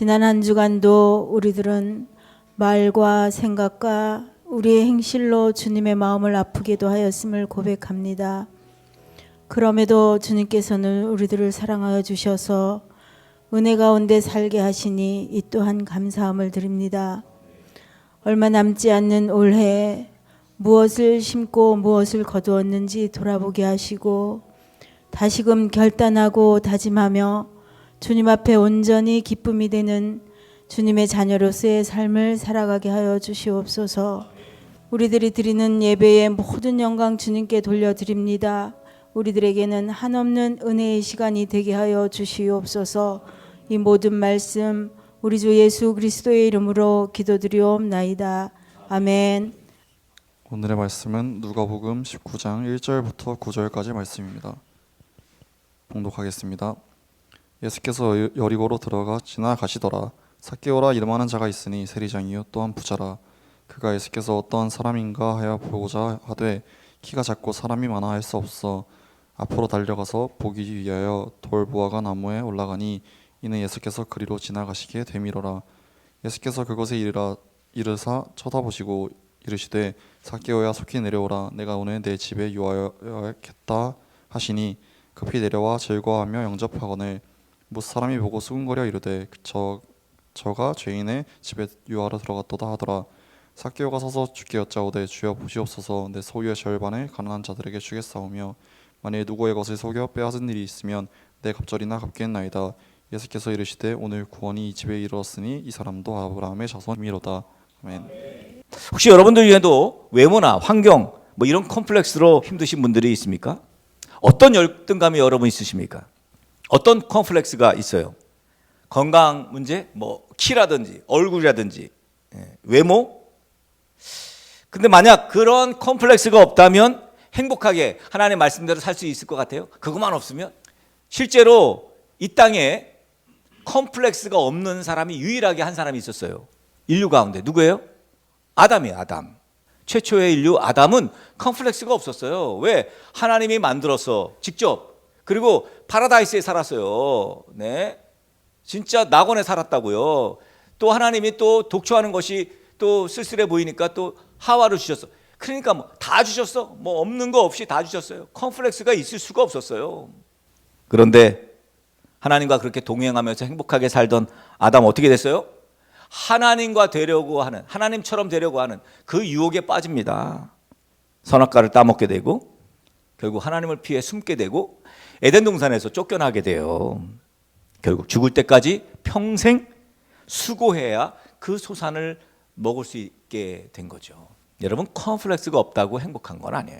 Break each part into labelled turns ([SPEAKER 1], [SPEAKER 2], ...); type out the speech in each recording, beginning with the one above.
[SPEAKER 1] 지난 한 주간도 우리들은 말과 생각과 우리의 행실로 주님의 마음을 아프게도 하였음을 고백합니다. 그럼에도 주님께서는 우리들을 사랑하여 주셔서 은혜 가운데 살게 하시니 이 또한 감사함을 드립니다. 얼마 남지 않는 올해 무엇을 심고 무엇을 거두었는지 돌아보게 하시고 다시금 결단하고 다짐하며 주님 앞에 온전히 기쁨이 되는 주님의 자녀로서의 삶을 살아가게 하여 주시옵소서. 우리들이 드리는 예배의 모든 영광 주님께 돌려드립니다. 우리들에게는 한없는 은혜의 시간이 되게 하여 주시옵소서. 이 모든 말씀 우리 주 예수 그리스도의 이름으로 기도드리옵나이다. 아멘.
[SPEAKER 2] 오늘의 말씀은 누가복음 19장 1절부터 9절까지 말씀입니다. 봉독하겠습니다. 예수께서 여리고로 들어가 지나가시더라. 삭개오라 이름하는 자가 있으니 세리장이요 또한 부자라. 그가 예수께서 어떠한 사람인가 하여 보고자 하되 키가 작고 사람이 많아 할 수 없어 앞으로 달려가서 보기 위하여 돌보아가 나무에 올라가니 이는 예수께서 그리로 지나가시기에 되밀어라. 예수께서 그곳에 이르사 쳐다보시고 이르시되 삭개오야 속히 내려오라. 내가 오늘 내 집에 유하여야겠다 하시니 급히 내려와 즐거워하며 영접하거늘 못 사람이 보고 수군거려 이르되 저가 죄인의 집에 유하러 들어갔도다 하더라. 삭개오가 서서 주께 여짜오되 주여 보시옵소서. 내 소유의 절반을 가난한 자들에게 주겠사오며 만일 누구의 것을 속여 빼앗은 일이 있으면 내 갑절이나 갚겠나이다. 예수께서 이르시되 오늘 구원이 이 집에 이르렀으니 이 사람도 아브라함의 자손이로다. 아멘.
[SPEAKER 3] 혹시 여러분들 중에도 외모나 환경 뭐 이런 컴플렉스로 힘드신 분들이 있습니까? 어떤 열등감이 여러분 있으십니까? 어떤 컴플렉스가 있어요? 건강 문제, 뭐 키라든지 얼굴이라든지 외모? 근데 만약 그런 컴플렉스가 없다면 행복하게 하나님의 말씀대로 살 수 있을 것 같아요? 그것만 없으면? 실제로 이 땅에 컴플렉스가 없는 사람이 유일하게 한 사람이 있었어요. 인류 가운데 누구예요? 아담이에요. 아담. 최초의 인류 아담은 컴플렉스가 없었어요. 왜? 하나님이 만들었어. 직접. 그리고 파라다이스에 살았어요. 네. 진짜 낙원에 살았다고요. 또 하나님이 또 독초하는 것이 또 쓸쓸해 보이니까 또 하와를 주셨어. 그러니까 뭐 다 주셨어. 뭐 없는 거 없이 다 주셨어요. 컴플렉스가 있을 수가 없었어요. 그런데 하나님과 그렇게 동행하면서 행복하게 살던 아담 어떻게 됐어요? 하나님과 되려고 하는, 하나님처럼 되려고 하는 그 유혹에 빠집니다. 선악과를 따먹게 되고 결국 하나님을 피해 숨게 되고 에덴 동산에서 쫓겨나게 돼요. 결국 죽을 때까지 평생 수고해야 그 소산을 먹을 수 있게 된 거죠. 여러분, 컴플렉스가 없다고 행복한 건 아니에요.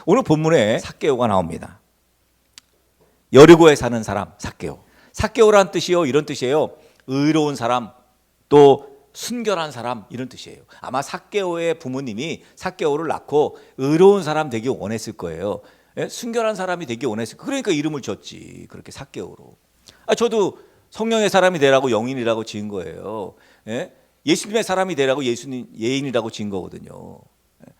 [SPEAKER 3] 오늘 본문에 삭개오가 나옵니다. 여리고에 사는 사람, 삭개오. 삭개오라는 뜻이요, 이런 뜻이에요. 의로운 사람, 또 순결한 사람, 이런 뜻이에요. 아마 삭개오의 부모님이 삭개오를 낳고 의로운 사람 되기 원했을 거예요. 예? 순결한 사람이 되기 원했을 거예요. 그러니까 이름을 줬지, 그렇게 삭개오로. 저도 성령의 사람이 되라고 영인이라고 지은 거예요. 예? 예수님의 사람이 되라고 예수님 예인이라고 지은 거거든요.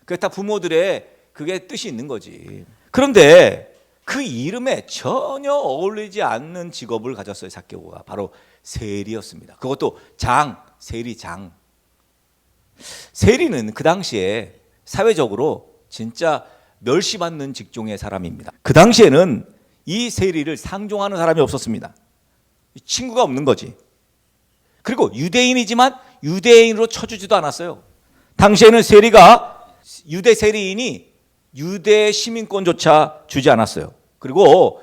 [SPEAKER 3] 그게 다 부모들의 그게 뜻이 있는 거지. 그런데 그 이름에 전혀 어울리지 않는 직업을 가졌어요. 삭개오가 바로 세리였습니다. 그것도 세리장. 세리는 그 당시에 사회적으로 진짜 멸시받는 직종의 사람입니다. 그 당시에는 이 세리를 상종하는 사람이 없었습니다. 친구가 없는 거지. 그리고 유대인이지만 유대인으로 쳐주지도 않았어요. 당시에는 세리가 유대 세리인이 유대 시민권조차 주지 않았어요. 그리고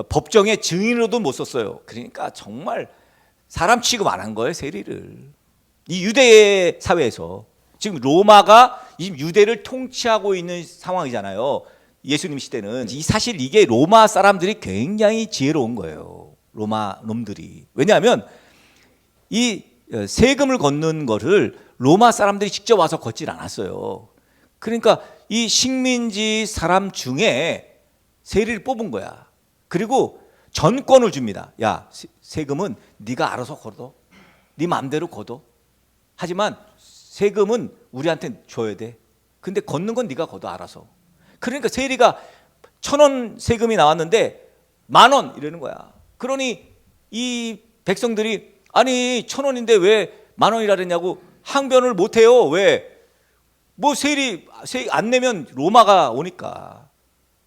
[SPEAKER 3] 법정의 증인으로도 못 썼어요. 그러니까 정말 사람 취급 안 한 거예요, 세리를. 이 유대 사회에서 지금 로마가 유대를 통치하고 있는 상황이잖아요. 예수님 시대는. 사실 이게 로마 사람들이 굉장히 지혜로운 거예요. 로마 놈들이. 왜냐하면 이 세금을 걷는 거를 로마 사람들이 직접 와서 걷질 않았어요. 그러니까 이 식민지 사람 중에 세리를 뽑은 거야. 그리고 전권을 줍니다. 야, 세금은 네가 알아서 걷어. 네 마음대로 걷어. 하지만 세금은 우리한테 줘야 돼. 근데 걷는 건 네가 걷어 알아서. 그러니까 세리가 1,000원 세금이 나왔는데 10,000원 이러는 거야. 그러니 이 백성들이 아니 1,000원인데 왜 10,000원이라 그랬냐고 항변을 못해요. 왜? 뭐 세일이 안 내면 로마가 오니까.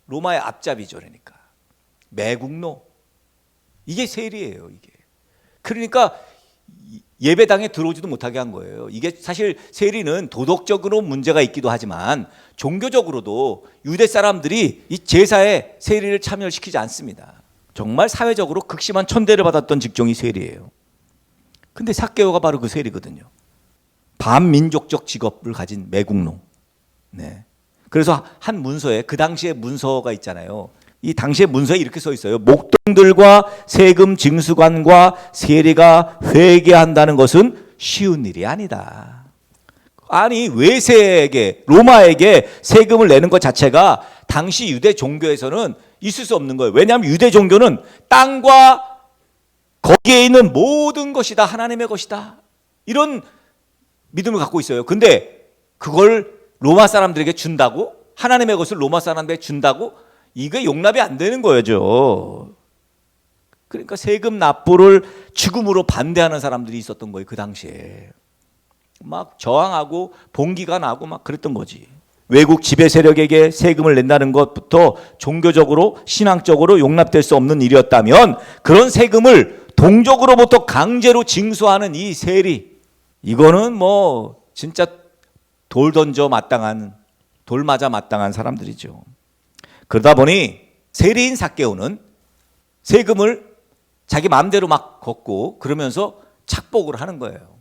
[SPEAKER 3] 로마의 앞잡이죠. 그러니까 매국노. 이게 세일이에요. 이게. 그러니까 예배당에 들어오지도 못하게 한 거예요. 이게 사실 세리는 도덕적으로 문제가 있기도 하지만 종교적으로도 유대 사람들이 이 제사에 세리를 참여시키지 않습니다. 정말 사회적으로 극심한 천대를 받았던 직종이 세리예요. 근데 삭개오가 바로 그 세리거든요. 반민족적 직업을 가진 매국노. 네. 그래서 한 문서에 그 당시에 문서가 있잖아요. 이 당시에 문서에 이렇게 써 있어요. 목동들과 세금 징수관과 세리가 회개한다는 것은 쉬운 일이 아니다. 아니 외세에게 로마에게 세금을 내는 것 자체가 당시 유대 종교에서는 있을 수 없는 거예요. 왜냐하면 유대 종교는 땅과 거기에 있는 모든 것이 다 하나님의 것이다. 이런 믿음을 갖고 있어요. 근데 그걸 로마 사람들에게 준다고? 하나님의 것을 로마 사람들에게 준다고? 이게 용납이 안 되는 거죠. 그러니까 세금 납부를 죽음으로 반대하는 사람들이 있었던 거예요. 그 당시에. 막 저항하고 봉기가 나고 막 그랬던 거지. 외국 지배 세력에게 세금을 낸다는 것부터 종교적으로 신앙적으로 용납될 수 없는 일이었다면 그런 세금을 동족으로부터 강제로 징수하는 이 세리, 이거는 뭐 진짜 돌 맞아 마땅한 사람들이죠. 그러다 보니 세리인 삭개오는 세금을 자기 마음대로 막 걷고 그러면서 착복을 하는 거예요.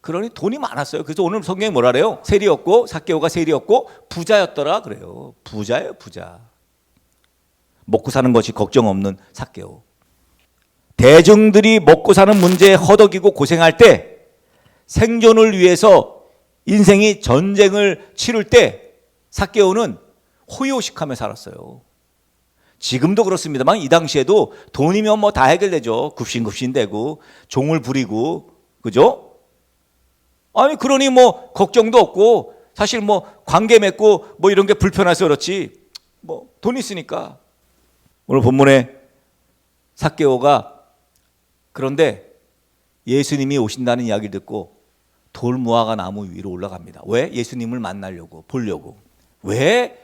[SPEAKER 3] 그러니 돈이 많았어요. 그래서 오늘 성경이 뭐라 그래요? 세리였고 삭개오가 세리였고 부자였더라 그래요. 부자예요, 부자. 먹고 사는 것이 걱정 없는 삭개오. 대중들이 먹고 사는 문제에 허덕이고 고생할 때 생존을 위해서 인생이 전쟁을 치를 때 삭개오는 호의호식하며 살았어요. 지금도 그렇습니다만 이 당시에도 돈이면 뭐 다 해결되죠. 굽신굽신되고 종을 부리고 그죠? 아니 그러니 뭐 걱정도 없고 사실 뭐 관계 맺고 뭐 이런 게 불편해서 그렇지 뭐 돈 있으니까. 오늘 본문에 삭개오가 그런데 예수님이 오신다는 이야기를 듣고 돌무화과 나무 위로 올라갑니다. 왜? 예수님을 만나려고 보려고. 왜?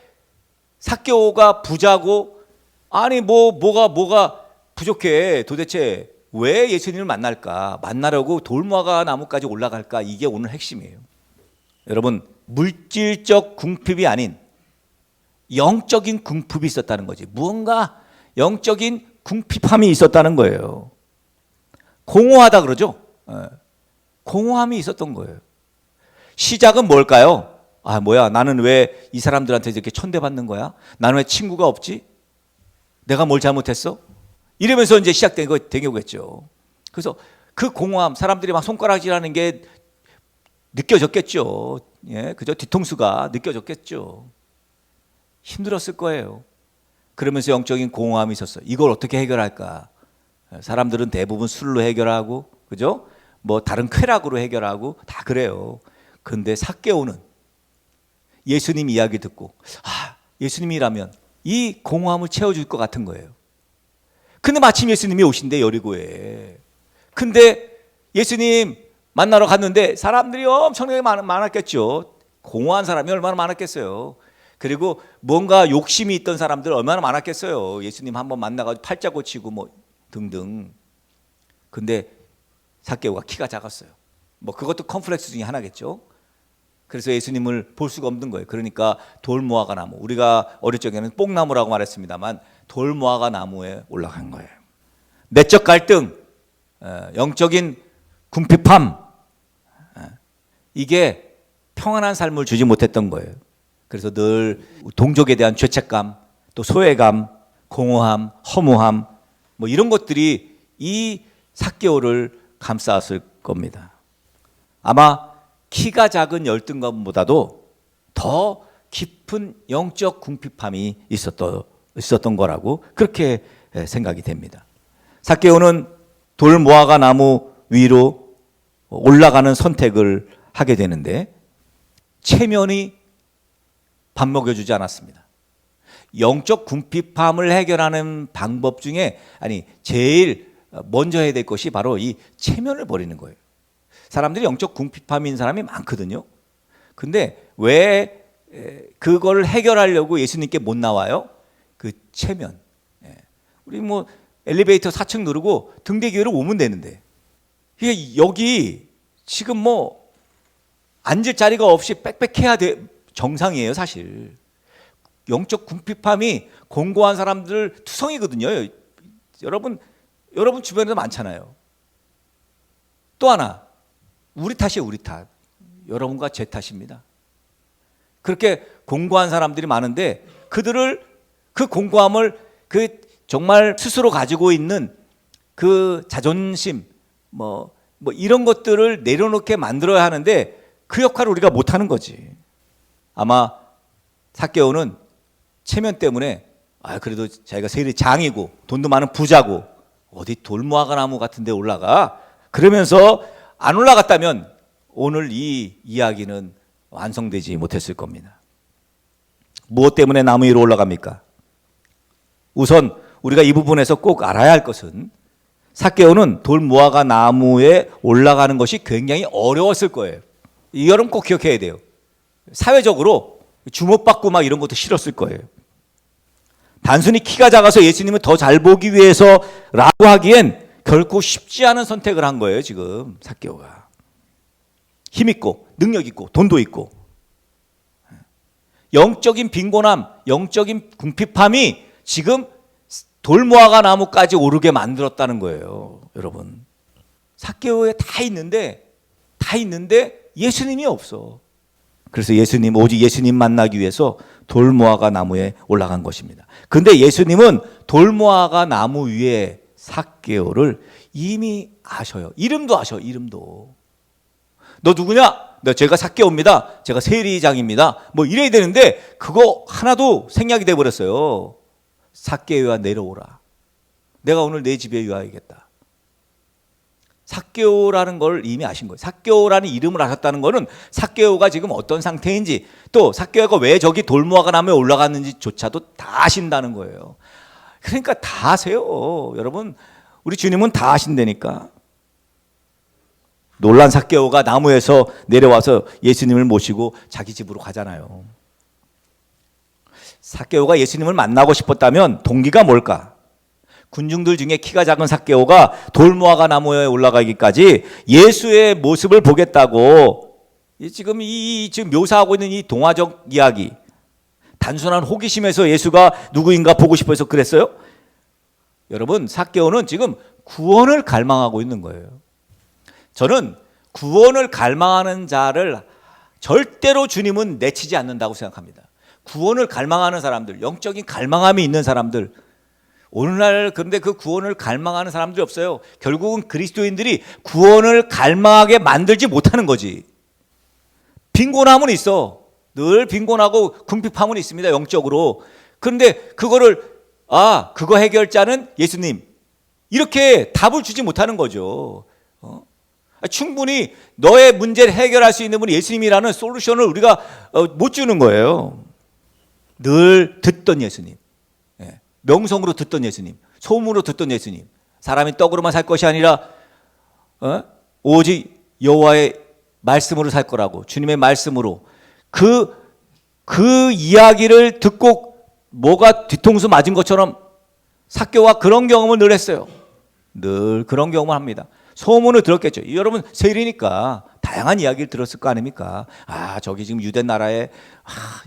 [SPEAKER 3] 삭개오가 부자고 아니 뭐가 부족해. 도대체 왜 예수님을 만날까? 만나려고 돌무화과 나무까지 올라갈까? 이게 오늘 핵심이에요. 여러분 물질적 궁핍이 아닌 영적인 궁핍이 있었다는 거지. 무언가 영적인 궁핍함이 있었다는 거예요. 공허하다 그러죠. 공허함이 있었던 거예요. 시작은 뭘까요? 아 뭐야 나는 왜 이 사람들한테 이렇게 천대받는 거야? 나는 왜 친구가 없지? 내가 뭘 잘못했어? 이러면서 이제 시작된 거겠죠. 그래서 그 공허함, 사람들이 막 손가락질하는 게 느껴졌겠죠. 예, 그죠? 뒤통수가 느껴졌겠죠. 힘들었을 거예요. 그러면서 영적인 공허함이 있었어요. 이걸 어떻게 해결할까? 사람들은 대부분 술로 해결하고, 그죠? 뭐 다른 쾌락으로 해결하고 다 그래요. 근데 삭개오는 예수님 이야기 듣고 예수님이라면 이 공허함을 채워줄 것 같은 거예요. 근데 마침 예수님이 오신대 여리고에. 근데 예수님 만나러 갔는데 사람들이 엄청나게 많았겠죠. 공허한 사람이 얼마나 많았겠어요. 그리고 뭔가 욕심이 있던 사람들 얼마나 많았겠어요. 예수님 한번 만나가지고 팔자 고치고 뭐 등등. 근데 삭개오가 키가 작았어요. 뭐 그것도 컴플렉스 중에 하나겠죠. 그래서 예수님을 볼 수가 없는 거예요. 그러니까 돌무화과 나무, 우리가 어릴 적에는 뽕나무라고 말했습니다만 돌무화과 나무에 올라간 거예요. 내적 갈등, 영적인 궁핍함, 이게 평안한 삶을 주지 못했던 거예요. 그래서 늘 동족에 대한 죄책감, 또 소외감, 공허함, 허무함 뭐 이런 것들이 이 삭개오를 감싸왔을 겁니다. 아마 키가 작은 열등감보다도 더 깊은 영적 궁핍함이 있었던 거라고 그렇게 생각이 됩니다. 삭개오는 돌무화과 나무 위로 올라가는 선택을 하게 되는데 체면이 밥 먹여주지 않았습니다. 영적 궁핍함을 해결하는 방법 중에 제일 먼저 해야 될 것이 바로 이 체면을 버리는 거예요. 사람들이 영적 궁핍함인 사람이 많거든요. 근데 왜 그걸 해결하려고 예수님께 못 나와요? 그 체면. 우리 뭐 엘리베이터 4층 누르고 등대기회로 오면 되는데, 이게 여기 지금 뭐 앉을 자리가 없이 빽빽해야 돼 정상이에요, 사실. 영적 궁핍함이 공고한 사람들 투성이거든요. 여러분 주변에도 많잖아요. 또 하나, 우리 탓이에요, 우리 탓. 여러분과 제 탓입니다. 그렇게 공고한 사람들이 많은데 그들을, 그 공고함을 그 정말 스스로 가지고 있는 그 자존심 뭐 이런 것들을 내려놓게 만들어야 하는데 그 역할을 우리가 못하는 거지. 아마 삭개오는 체면 때문에 그래도 자기가 세리장이고 돈도 많은 부자고 어디 돌무화과 나무 같은 데 올라가, 그러면서 안 올라갔다면 오늘 이 이야기는 완성되지 못했을 겁니다. 무엇 때문에 나무 위로 올라갑니까? 우선 우리가 이 부분에서 꼭 알아야 할 것은 삭개오는 돌무화과 나무에 올라가는 것이 굉장히 어려웠을 거예요. 이 여러분 꼭 기억해야 돼요. 사회적으로 주목받고 막 이런 것도 싫었을 거예요. 단순히 키가 작아서 예수님을 더 잘 보기 위해서라고 하기엔 결코 쉽지 않은 선택을 한 거예요. 지금 삭개오가 힘 있고 능력 있고 돈도 있고 영적인 빈곤함, 영적인 궁핍함이 지금 돌무화과 나무까지 오르게 만들었다는 거예요. 여러분, 삭개오에 다 있는데 예수님이 없어. 그래서 오직 예수님 만나기 위해서 돌무화과 나무에 올라간 것입니다. 근데 예수님은 돌무화과 나무 위에 삭개오를 이미 아셔요. 이름도 아셔. 이름도. 너 누구냐? 제가 삭개오입니다. 제가 세리장입니다. 뭐 이래야 되는데 그거 하나도 생략이 돼 버렸어요. 삭개오야, 내려오라. 내가 오늘 내 집에 유하야겠다. 삭개오라는 걸 이미 아신 거예요. 삭개오라는 이름을 아셨다는 거는 삭개오가 지금 어떤 상태인지, 또 삭개오가 왜 저기 돌무화과 나무에 올라갔는지조차도 다 아신다는 거예요. 그러니까 다 아세요. 여러분, 우리 주님은 다 아신다니까. 놀란 삭개오가 나무에서 내려와서 예수님을 모시고 자기 집으로 가잖아요. 삭개오가 예수님을 만나고 싶었다면 동기가 뭘까? 군중들 중에 키가 작은 삭개오가 돌무화과 나무에 올라가기까지 예수의 모습을 보겠다고 지금 지금 묘사하고 있는 이 동화적 이야기, 단순한 호기심에서 예수가 누구인가 보고 싶어서 그랬어요? 여러분, 삭개오는 지금 구원을 갈망하고 있는 거예요. 저는 구원을 갈망하는 자를 절대로 주님은 내치지 않는다고 생각합니다. 구원을 갈망하는 사람들, 영적인 갈망함이 있는 사람들, 오늘날 그런데 그 구원을 갈망하는 사람들이 없어요. 결국은 그리스도인들이 구원을 갈망하게 만들지 못하는 거지. 빈곤함은 있어. 늘 빈곤하고 궁핍함은 있습니다, 영적으로. 그런데 그거를 그거 해결자는 예수님, 이렇게 답을 주지 못하는 거죠. 충분히 너의 문제를 해결할 수 있는 분이 예수님이라는 솔루션을 우리가 못 주는 거예요. 늘 듣던 예수님, 명성으로 듣던 예수님, 소문으로 듣던 예수님, 사람이 떡으로만 살 것이 아니라 오직 여호와의 말씀으로 살 거라고, 주님의 말씀으로, 그 이야기를 듣고 뭐가 뒤통수 맞은 것처럼 삭개오가 그런 경험을 늘 했어요. 늘 그런 경험을 합니다. 소문을 들었겠죠. 여러분, 세리니까 다양한 이야기를 들었을 거 아닙니까? 저기 지금 유대 나라에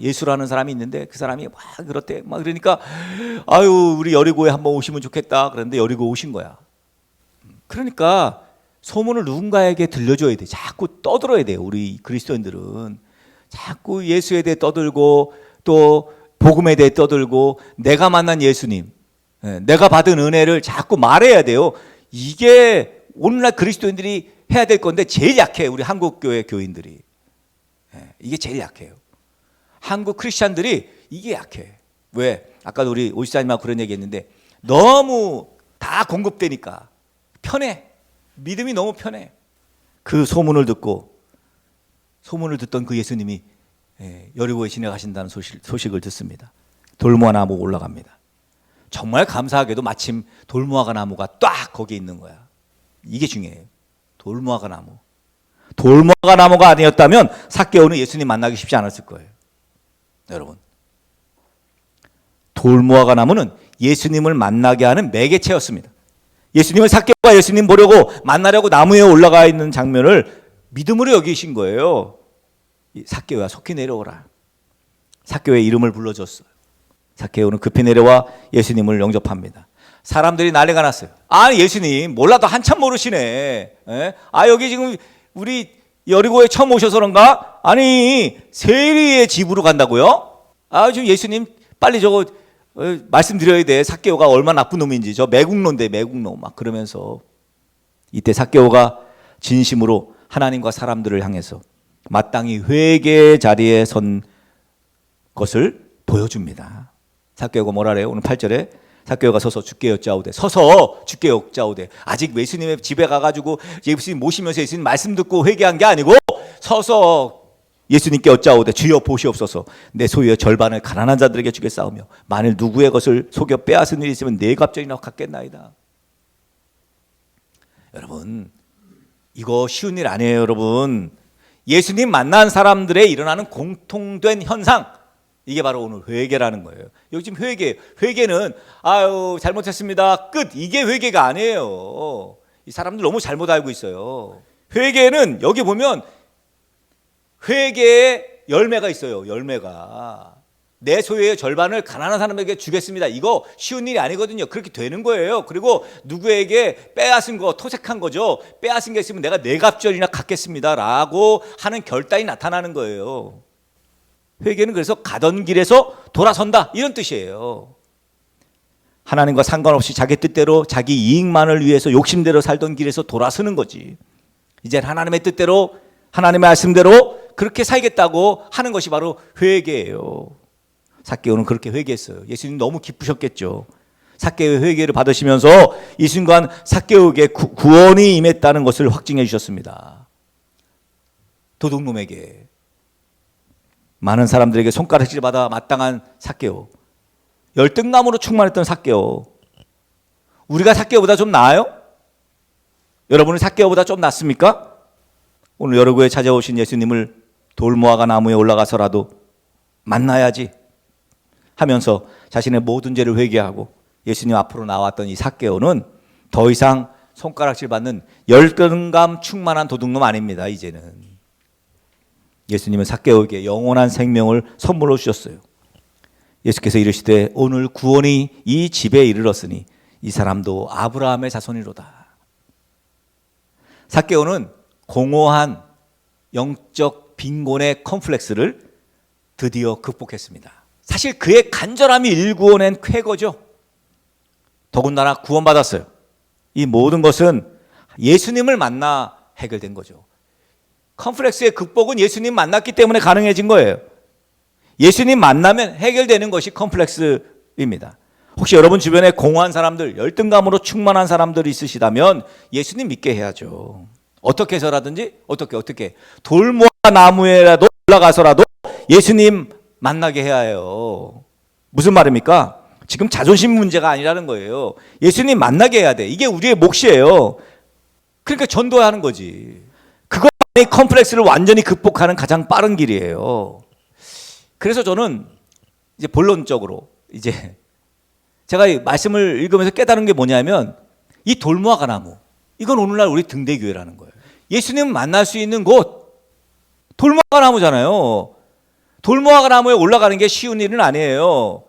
[SPEAKER 3] 예수라는 사람이 있는데 그 사람이 막 그렇대. 막 그러니까 우리 여리고에 한번 오시면 좋겠다. 그런데 여리고 오신 거야. 그러니까 소문을 누군가에게 들려줘야 돼. 자꾸 떠들어야 돼요. 우리 그리스도인들은 자꾸 예수에 대해 떠들고 또 복음에 대해 떠들고 내가 만난 예수님, 내가 받은 은혜를 자꾸 말해야 돼요. 이게 오늘날 그리스도인들이 해야 될 건데 제일 약해요. 우리 한국교회 교인들이. 이게 제일 약해요. 한국 크리스찬들이 이게 약해. 왜? 아까도 우리 오시사님하고 그런 얘기 했는데 너무 다 공급되니까 편해. 믿음이 너무 편해. 그 소문을 듣던 그 예수님이 여리고에 지나가신다는 소식을 듣습니다. 돌무화 나무 올라갑니다. 정말 감사하게도 마침 돌무화과 나무가 딱 거기에 있는 거야. 이게 중요해요. 돌무화과 나무. 돌무화과 나무가 아니었다면 삭개오는 예수님 만나기 쉽지 않았을 거예요. 여러분, 돌무화과 나무는 예수님을 만나게 하는 매개체였습니다. 예수님은 삭개오가 예수님 보려고 만나려고 나무에 올라가 있는 장면을 믿음으로 여기신 거예요. 삭개오야, 속히 내려오라. 삭개오의 이름을 불러줬어요. 삭개오는 급히 내려와 예수님을 영접합니다. 사람들이 난리가 났어요. 아니, 예수님 몰라도 한참 모르시네. 에? 아, 여기 지금 우리 여리고에 처음 오셔서 그런가? 아니, 세리의 집으로 간다고요? 아, 지금 예수님 빨리 저거 말씀드려야 돼. 삭개오가 얼마나 나쁜 놈인지. 저 매국노인데, 매국노. 막 그러면서 이때 삭개오가 진심으로 하나님과 사람들을 향해서 마땅히 회개의 자리에 선 것을 보여줍니다. 삭개오가 뭐라 그래요? 오늘 8절에 삭개오가 서서 주께 여짜오되, 서서 주께 여짜오되. 아직 예수님의 집에 가가지고 예수님 모시면서 예수님 말씀 듣고 회개한 게 아니고 서서 예수님께 여짜오되, 주여 보시옵소서. 내 소유의 절반을 가난한 자들에게 주겠사오며 만일 누구의 것을 속여 빼앗은 일이 있으면 네 갑절이나 갚겠나이다. 여러분, 이거 쉬운 일 아니에요. 여러분, 예수님 만난 사람들의 일어나는 공통된 현상, 이게 바로 오늘 회개라는 거예요. 여기 지금 회개는 아유 잘못했습니다 끝, 이게 회개가 아니에요. 이 사람들 너무 잘못 알고 있어요. 회개는 여기 보면 회개의 열매가 있어요. 열매가 내 소유의 절반을 가난한 사람에게 주겠습니다. 이거 쉬운 일이 아니거든요. 그렇게 되는 거예요. 그리고 누구에게 빼앗은 거, 토색한 거죠. 빼앗은 게 있으면 내가 네 갑절이나 갚겠습니다 라고 하는 결단이 나타나는 거예요. 회개는 그래서 가던 길에서 돌아선다, 이런 뜻이에요. 하나님과 상관없이 자기 뜻대로 자기 이익만을 위해서 욕심대로 살던 길에서 돌아서는 거지. 이제 하나님의 뜻대로 하나님의 말씀대로 그렇게 살겠다고 하는 것이 바로 회개예요. 삭개오는 그렇게 회개했어요. 예수님 너무 기쁘셨겠죠. 삭개오의 회개를 받으시면서 이 순간 삭개오에게 구원이 임했다는 것을 확증해 주셨습니다. 도둑놈에게, 많은 사람들에게 손가락질 받아 마땅한 삭개오, 열등감으로 충만했던 삭개오. 우리가 삭개오보다 좀 나아요? 여러분은 삭개오보다 좀 낫습니까? 오늘 여러분에 찾아오신 예수님을 돌무화과 나무에 올라가서라도 만나야지 하면서 자신의 모든 죄를 회개하고 예수님 앞으로 나왔던 이 삭개오는 더 이상 손가락질 받는 열등감 충만한 도둑놈 아닙니다. 이제는 예수님은 삭개오에게 영원한 생명을 선물로 주셨어요. 예수께서 이르시되 오늘 구원이 이 집에 이르렀으니 이 사람도 아브라함의 자손이로다. 삭개오는 공허한 영적 빈곤의 컴플렉스를 드디어 극복했습니다. 사실 그의 간절함이 일구어낸 쾌거죠. 더군다나 구원받았어요. 이 모든 것은 예수님을 만나 해결된 거죠. 컴플렉스의 극복은 예수님 만났기 때문에 가능해진 거예요. 예수님 만나면 해결되는 것이 컴플렉스입니다. 혹시 여러분 주변에 공허한 사람들, 열등감으로 충만한 사람들이 있으시다면 예수님 믿게 해야죠. 어떻게 해서라든지, 어떻게 돌무화과 나무에라도 올라가서라도 예수님 만나게 해야 해요. 무슨 말입니까? 지금 자존심 문제가 아니라는 거예요. 예수님 만나게 해야 돼. 이게 우리의 몫이에요. 그러니까 전도하는 거지. 그것만이 컴플렉스를 완전히 극복하는 가장 빠른 길이에요. 그래서 저는 이제 본론적으로 이제 제가 이 말씀을 읽으면서 깨달은 게 뭐냐면 이 돌무화과 나무, 이건 오늘날 우리 등대교회라는 거예요. 예수님 만날 수 있는 곳, 돌무화과 나무잖아요. 돌무화과 나무에 올라가는 게 쉬운 일은 아니에요.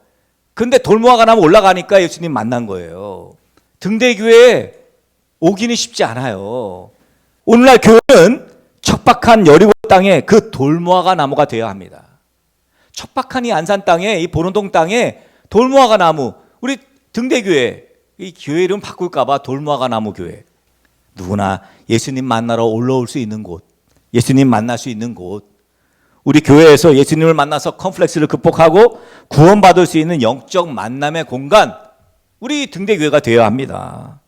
[SPEAKER 3] 근데 돌무화과 나무 올라가니까 예수님 만난 거예요. 등대교회에 오기는 쉽지 않아요. 오늘날 교회는 척박한 여리고 땅에 그 돌무화과 나무가 되어야 합니다. 척박한 이 안산 땅에, 이 보론동 땅에 돌무화과 나무, 우리 등대교회, 이 교회 이름 바꿀까봐 돌무화과 나무 교회. 누구나 예수님 만나러 올라올 수 있는 곳, 예수님 만날 수 있는 곳, 우리 교회에서 예수님을 만나서 컴플렉스를 극복하고 구원받을 수 있는 영적 만남의 공간, 우리 등대교회가 되어야 합니다.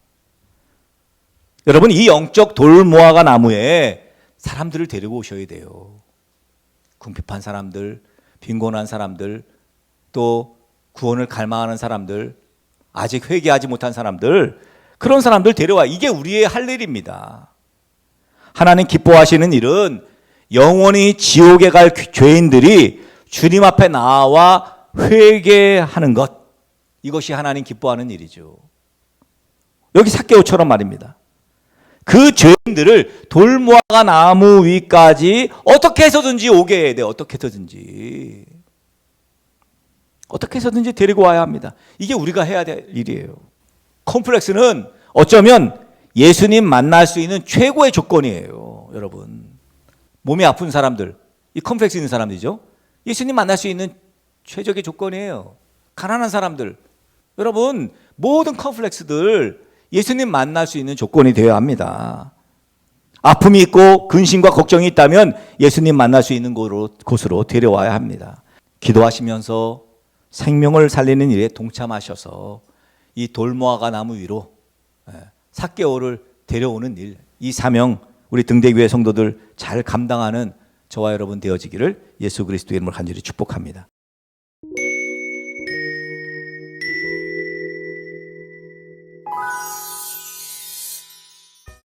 [SPEAKER 3] 여러분, 이 영적 돌무화과 나무에 사람들을 데리고 오셔야 돼요. 궁핍한 사람들, 빈곤한 사람들, 또 구원을 갈망하는 사람들, 아직 회개하지 못한 사람들, 그런 사람들 데려와. 이게 우리의 할 일입니다. 하나님 기뻐하시는 일은 영원히 지옥에 갈 죄인들이 주님 앞에 나와 회개하는 것, 이것이 하나님 기뻐하는 일이죠. 여기 삭개오처럼 말입니다. 그 죄인들을 돌무화과 나무 위까지 어떻게 해서든지 오게 해야 돼. 어떻게 해서든지 데리고 와야 합니다. 이게 우리가 해야 될 일이에요. 컴플렉스는 어쩌면 예수님 만날 수 있는 최고의 조건이에요. 여러분, 몸이 아픈 사람들, 이 컴플렉스 있는 사람들이죠. 예수님 만날 수 있는 최적의 조건이에요. 가난한 사람들, 여러분, 모든 컴플렉스들 예수님 만날 수 있는 조건이 되어야 합니다. 아픔이 있고 근심과 걱정이 있다면 예수님 만날 수 있는 곳으로 데려와야 합니다. 기도하시면서 생명을 살리는 일에 동참하셔서 이 돌무화과 나무 위로 삭개오를 데려오는 일, 이 사명 우리 등대교회 성도들 잘 감당하는 저와 여러분 되어지기를 예수 그리스도의 이름으로 간절히 축복합니다.